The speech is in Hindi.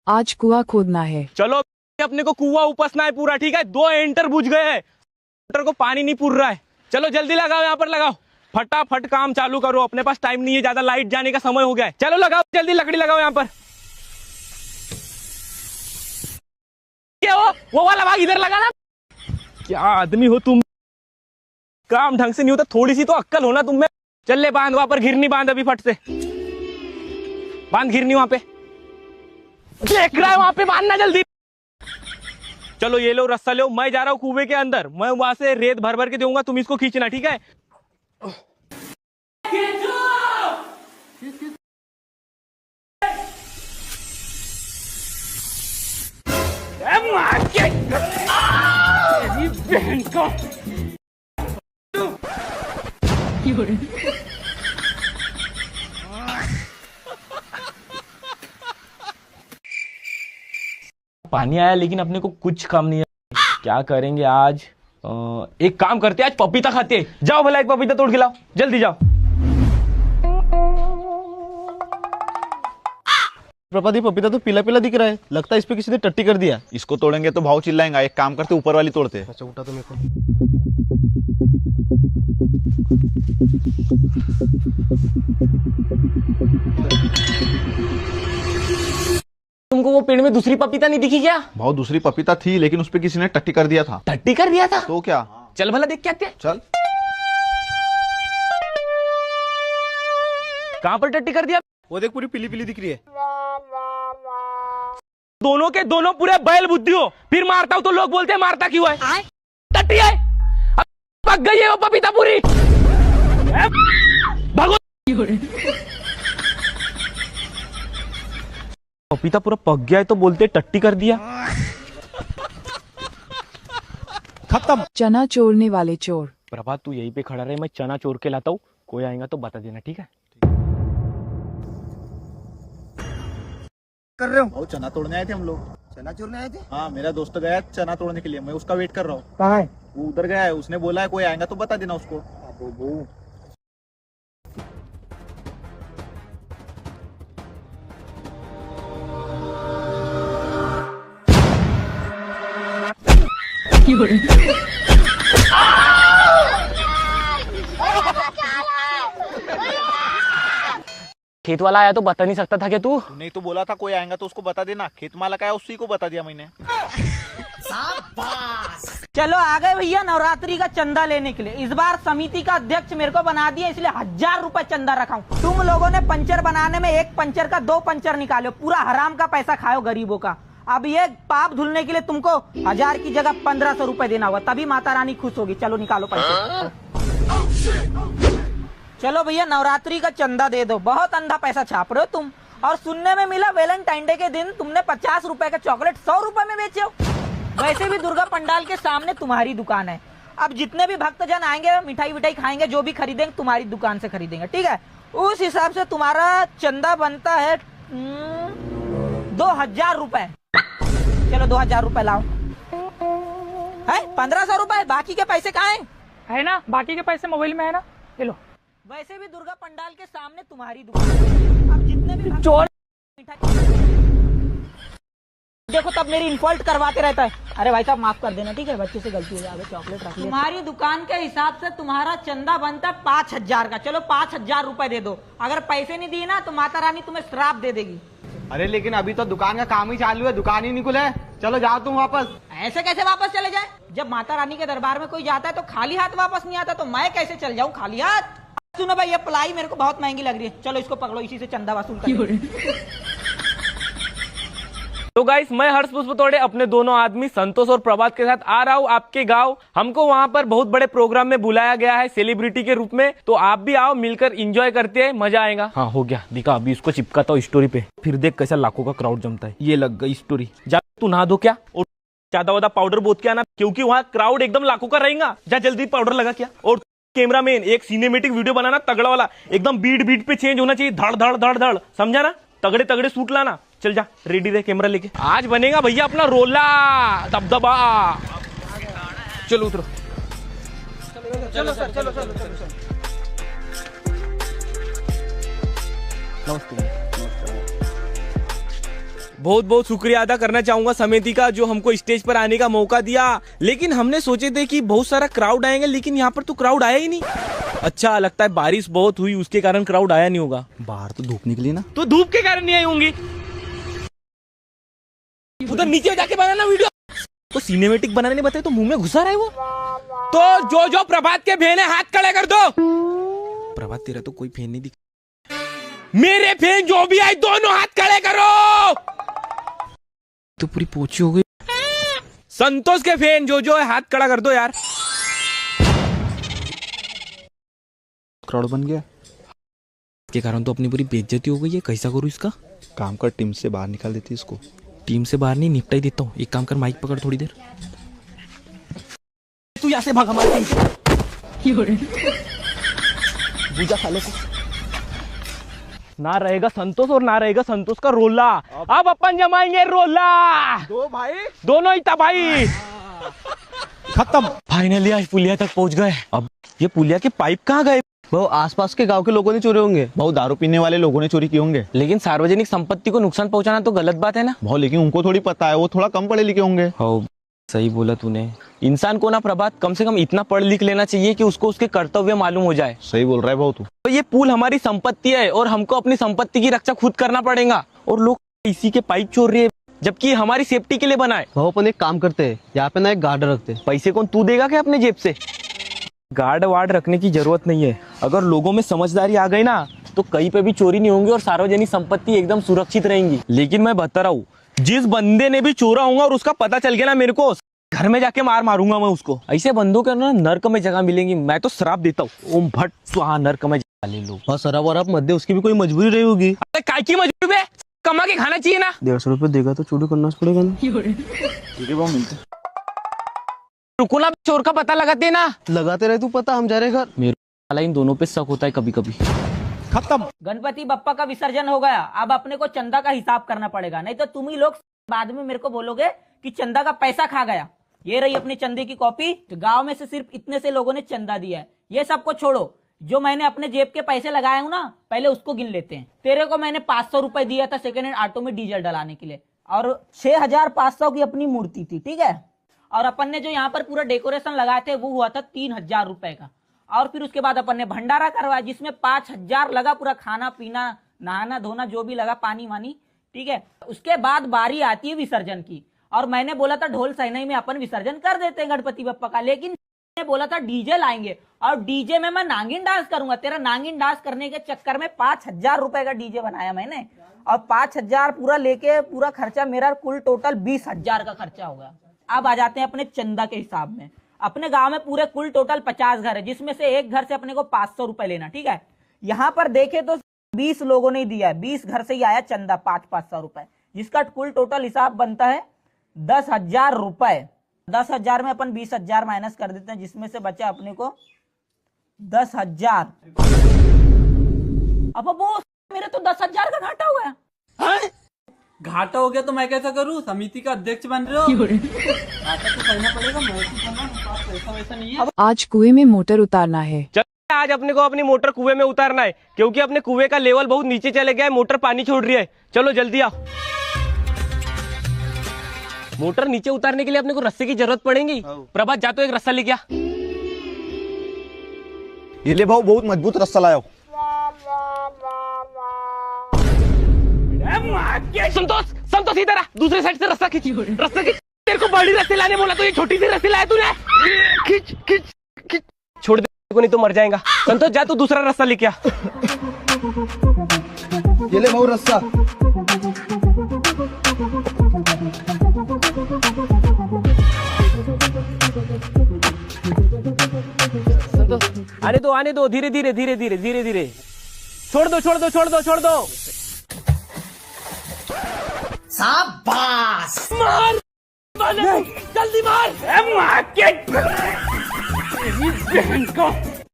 आज कुआं खोदना है। चलो अपने को कुआं उपसना है पूरा, ठीक है। 2 एंटर बुझ गए हैं, मोटर को पानी नहीं पुर रहा है। चलो जल्दी लगाओ, यहाँ पर लगाओ, फटाफट काम चालू करो, अपने पास टाइम नहीं है ज्यादा, लाइट जाने का समय हो गया है। चलो लगाओ जल्दी, लकड़ी लगाओ यहाँ पर। क्या वो वाला भाग इधर लगाना। क्या आदमी हो तुम, काम ढंग से नहीं होता, थोड़ी सी तो अक्कल होना तुम में। चल ले बांध, वहां पर घिरनी बांध, अभी फट से बांध घिरनी वहां पे, देख रहा है वहां पे, बांधना जल्दी। चलो ये लो रस्सा लो, मैं जा रहा हूँ कुएं के अंदर, मैं वहां से रेत भर भर के दूंगा, तुम इसको खींचना, ठीक है। बहन को पानी आया लेकिन अपने को कुछ काम नहीं है। क्या करेंगे आज? एक काम करते हैं, आज पपीता खाते हैं। जाओ भला एक पपीता तोड़ के लाओ, जल्दी जाओ। प्रपादी पपीता तो पीला पीला दिख रहा है, लगता है इस पे किसी ने टट्टी कर दिया। इसको तोड़ेंगे तो भाव चिल्लाएंगा, एक काम करते ऊपर वाली तोड़ते। अच्छा उठा तो मेरे को। तुमको वो पेड़ में दूसरी पपीता नहीं दिखी क्या? भाव दूसरी पपीता थी लेकिन उस पे किसी ने टट्टी कर दिया था। टट्टी कर दिया था? तो क्या? चल भला देख के आते हैं। चल। कहां पर टट्टी कर दिया? वो देख पूरी पीली पीली दिख रही है। दोनों के दोनों पूरे बैल बुद्धि हो, फिर मारता हूं तो लोग बोलते हैं मारता क्यों है? टट्टी है, अब पक गई है वो पपीता पूरी। भागो। पपीता पूरा पक गया है तो बोलते टट्टी कर दिया। खत्म। चना चोरने वाले चोर। प्रभात तू यहीं पे खड़ा रहे, मैं चना चोर के लाता हूँ, कोई आएगा तो बता देना, ठीक है। कर रहे हो? भाव चना तोड़ने आए थे हम लोग। चना चोरने आए थे? हाँ, मेरा दोस्त गया है चना तोड़ने के लिए, मैं उसका वेट कर रहा हूँ। कहाँ है? वो उधर गया है, उसने बोला है कोई आएगा तो बता देना उसको। खेत वाला आया तो बता नहीं सकता था क्या तू? नहीं तो बोला था कोई आएगा तो उसको बता देना, खेत माला का है उसी को बता दिया मैंने। चलो आ गए भैया नवरात्रि का चंदा लेने के लिए। इस बार समिति का अध्यक्ष मेरे को बना दिया, इसलिए 1000 रुपए चंदा रखा हूँ। तुम लोगों ने पंचर बनाने में एक पंचर का 2 पंचर निकालो, पूरा हराम का पैसा खाओ गरीबों का। अब ये पाप धुलने के लिए तुमको 1000 की जगह 1500 रुपए देना होगा, तभी माता रानी खुश होगी। चलो निकालो पैसे। चलो भैया नवरात्रि का चंदा दे दो, बहुत अंधा पैसा छाप रहे हो तुम। और सुनने में मिला वैलेंटाइन डे के दिन तुमने 50 रुपए का चॉकलेट 100 रुपए में बेचे हो। वैसे भी दुर्गा पंडाल के सामने तुम्हारी दुकान है, अब जितने भी भक्तजन आएंगे मिठाई विठाई खाएंगे, जो भी खरीदेंगे तुम्हारी दुकान से खरीदेंगे, ठीक है। उस हिसाब से तुम्हारा चंदा बनता है 2000 रुपए। चलो 2000 रुपए लाओ। है 1500 रुपए, बाकी के पैसे कहाँ है ना? बाकी के पैसे मोबाइल में है ना, ले लो। वैसे भी दुर्गा पंडाल के सामने तुम्हारी दुकान है, अब जितने भी चोर देखो तब मेरी इंसल्ट करवाते रहता है। अरे भाई साहब माफ कर देना, ठीक है, बच्चे से गलती हो जाए, चॉकलेट रख लिया। तुम्हारी दुकान के हिसाब से तुम्हारा चंदा बनता है 5000 का। चलो 5000 रुपए दे दो, अगर पैसे नहीं दिए ना तो माता रानी तुम्हें श्राप दे देगी। अरे लेकिन अभी तो दुकान का काम ही चालू है, दुकान ही नहीं खुला है। चलो जाओ तुम वापस। ऐसे कैसे वापस चले जाए? जब माता रानी के दरबार में कोई जाता है तो खाली हाथ वापस नहीं आता, तो मैं कैसे चल जाऊँ खाली हाथ? सुनो भाई, ये प्लाई मेरे को बहुत महंगी लग रही है, चलो इसको पकड़ो, इसी से चंदा वसूल करेंगे। तो गाइस मैं हर्ष पुष्प तोड़े अपने दोनों आदमी संतोष और प्रभात के साथ आ रहा हूँ आपके गांव। हमको वहां पर बहुत बड़े प्रोग्राम में बुलाया गया है सेलिब्रिटी के रूप में, तो आप भी आओ, मिलकर एंजॉय करते हैं, मजा आएगा। हाँ हो गया, दिखा अभी इसको चिपकाता हूँ स्टोरी पे, फिर देख कैसा लाखों का क्राउड जमता है। ये लग गई स्टोरी। जा तू नहा दो क्या, और ज्यादा वादा पाउडर बोत के आना, क्योंकि वहाँ क्राउड एकदम लाखों का रहेगा। जा जल्दी पाउडर लगा क्या। और कैमरामैन एक सिनेमेटिक वीडियो बनाना तगड़ा वाला, एकदम बीट बीट पे चेंज होना चाहिए, धड़ धड़ धड़ धड़, समझा ना? तगड़े तगड़े सूट लाना। चल जा रेडी रहे कैमरा लेके, आज बनेगा भैया अपना रोला दबदबा। चलो उतरो। चलो सर, चलो चलो चलो। नमस्ते। बहुत बहुत शुक्रिया अदा करना चाहूंगा समिति का जो हमको स्टेज पर आने का मौका दिया। लेकिन हमने सोचे थे कि बहुत सारा क्राउड आएंगे, लेकिन यहाँ पर तो क्राउड आया ही नहीं। अच्छा लगता है बारिश बहुत हुई उसके कारण क्राउड आया नहीं होगा। बाहर तो धूप निकली ना। तो धूप के कारण नहीं आई होंगी। उधर नीचे जाके बनाना वीडियो। तो सिनेमेटिक बनाने बताए तो मुंह में घुसा रहा है वो। तो जो प्रभात के फैन है हाथ खड़े कर दो। प्रभात तेरा तो कोई फैन नहीं दिख। मेरे फैन जो भी आए दोनों हाथ खड़े करो। तो पूरी पोची हो गई। संतोष के फैन जो है हाथ खड़ा कर दो यार। क्राउड बन गया के कारण तो अपनी पूरी बेइज्जती हो गई है। कैसा करूँ इसका? काम कर, टीम से बाहर निकाल देती इसको। टीम से बाहर नहीं, निपटा ही देता हूँ। एक काम कर, माइक पकड़ थोड़ी देर। तू यहाँ से भाग हमारी टीम से। भूजा खा ले तू। ना रहेगा संतोष और ना रहेगा संतोष का रोला। अब अपन जमाएंगे रोला। दो भाई दोनों ही तबाही खत्म। फाइनली आज पुलिया तक पहुंच गए। अब ये पुलिया के पाइप कहाँ गए? वो आसपास के गांव के लोगों ने चोरे होंगे। बहुत दारू पीने वाले लोगों ने चोरी की होंगे। लेकिन सार्वजनिक संपत्ति को नुकसान पहुंचाना तो गलत बात है ना। बहुत, लेकिन उनको थोड़ी पता है, वो थोड़ा कम पढ़े लिखे होंगे। हो सही बोला तूने। इंसान को ना प्रभात कम से कम इतना पढ़ लिख लेना चाहिए कि उसको उसके कर्तव्य मालूम हो जाए। सही बोल रहा है बहुत। तो ये पुल हमारी संपत्ति है और हमको अपनी संपत्ति की रक्षा खुद करना पड़ेगा। और लोग इसी के पाइप छोड़ रहे हैं जबकि हमारी सेफ्टी के लिए बना है। वो अपन एक काम करते हैं, यहाँ पे ना एक गार्ड रखते। पैसे कौन तू देगा क्या अपने जेब से? गार्ड वार्ड रखने की जरूरत नहीं है। अगर लोगों में समझदारी आ गई ना तो कहीं पे भी चोरी नहीं होंगी और सार्वजनिक संपत्ति एकदम सुरक्षित रहेंगी। लेकिन मैं बता रहा हूँ, जिस बंदे ने भी चोरा होगा और उसका पता चल गया ना मेरे को, घर में जाके मारूंगा मैं उसको। ऐसे बंदों के ना नर्क में जगह मिलेंगी। मैं तो श्राप देता हूँ, ओम भट्ट स्वाहा नर्क में ले लो। और शराब वराब मत दे, उसकी भी कोई मजबूरी रही होगी। अरे काय की मजबूरी है? कमा के खाना चाहिए ना। 150 रुपए देगा तो चोरी करना पड़ेगा ना। ठीक है, वो मिलते। रुको ना, चोर का पता लगाते ना। लगाते रहे तू पता, हम जा रहे घर। मेरे वाला इन दोनों पे शक होता है कभी कभी। खत्म। गणपति बप्पा का विसर्जन हो गया। अब अपने को चंदा का हिसाब करना पड़ेगा, नहीं तो तुम ही लोग बाद में मेरे को बोलोगे कि चंदा का पैसा खा गया। ये रही अपनी चंदे की कॉपी। तो गांव में से सिर्फ इतने से लोगों ने चंदा दिया है। ये सबको छोड़ो, जो मैंने अपने जेब के पैसे लगाए हूं ना, पहले उसको गिन लेते हैं। तेरे को मैंने 500 रुपए दिया था सेकेंड हैंड ऑटो में डीजल डलाने के लिए, और 6500 की अपनी मूर्ति थी, ठीक है। और अपन ने जो यहाँ पर पूरा डेकोरेशन लगाए थे वो हुआ था 3000 रुपए का। और फिर उसके बाद अपन ने भंडारा करवाया जिसमें 5000 लगा, पूरा खाना पीना नहाना धोना जो भी लगा, पानी वानी, ठीक है। उसके बाद बारी आती है विसर्जन की। और मैंने बोला था ढोल सहनाई में अपन विसर्जन कर देते हैं गणपति बप्पा का, लेकिन मैंने बोला था डीजे लाएंगे और डीजे में मैं नागिन डांस करूंगा। तेरा नागिन डांस करने के चक्कर में 5000 रुपए का डीजे बनाया मैंने, और 5000 पूरा लेके पूरा खर्चा मेरा कुल टोटल 20000 का खर्चा हो गया। अब आ जाते हैं अपने चंदा के हिसाब में। अपने गांव में पूरे कुल टोटल 50 घर है, जिसमें से एक घर से अपने को 500 रुपए लेना, ठीक है। यहाँ पर देखे तो 20 लोगों ने दिया है, 20 घर से ही आया चंदा 500 रुपए, जिसका कुल टोटल हिसाब बनता है 10,000 रुपए। 10,000 में अपन 20,000 माइनस कर देते हैं, जिसमें से बचा अपने को 10,000। अब वो मेरे तो 10,000 का घाटा हुआ है। घाटा हो गया तो मैं कैसा करूं? समिति का अध्यक्ष बन रहे हो। घाटा तो करना पड़ेगा, मैं तो करना, मेरे पास पैसा वैसा नहीं है। आज कुएं में मोटर उतारना है। आज अपने को अपनी मोटर कुएं में उतारना है, क्योंकि अपने कुएं का लेवल बहुत नीचे चले गया है। मोटर पानी छोड़ रही है। चलो जल्दी आओ। मोटर नीचे उतारने के लिए अपने को रस्से की जरूरत पड़ेगी। प्रभात जा तो एक रस्सा लेके आ। ये ले भाऊ, बहुत मजबूत रस्सा लाया हो। संतोष संतोष इधर आ, दूसरे साइड से रस्सा खींच, रस्सा खींच। तेरे को बड़ी रस्सी लाने बोला तो ये छोटी सी रस्सी लाया तूने। खींच खींच खींच, छोड़ दे को नहीं तो मर जाएगा। संतोष जा तू दूसरा रस्सा लेके आ। ये ले भाऊ रस्सा। संतोष आने दो, धीरे धीरे धीरे धीरे धीरे धीरे। छोड़ दो छोड़ दो छोड़ दो छोड़ दो। शाबाश, मार जल्दी मार। मार के बहन को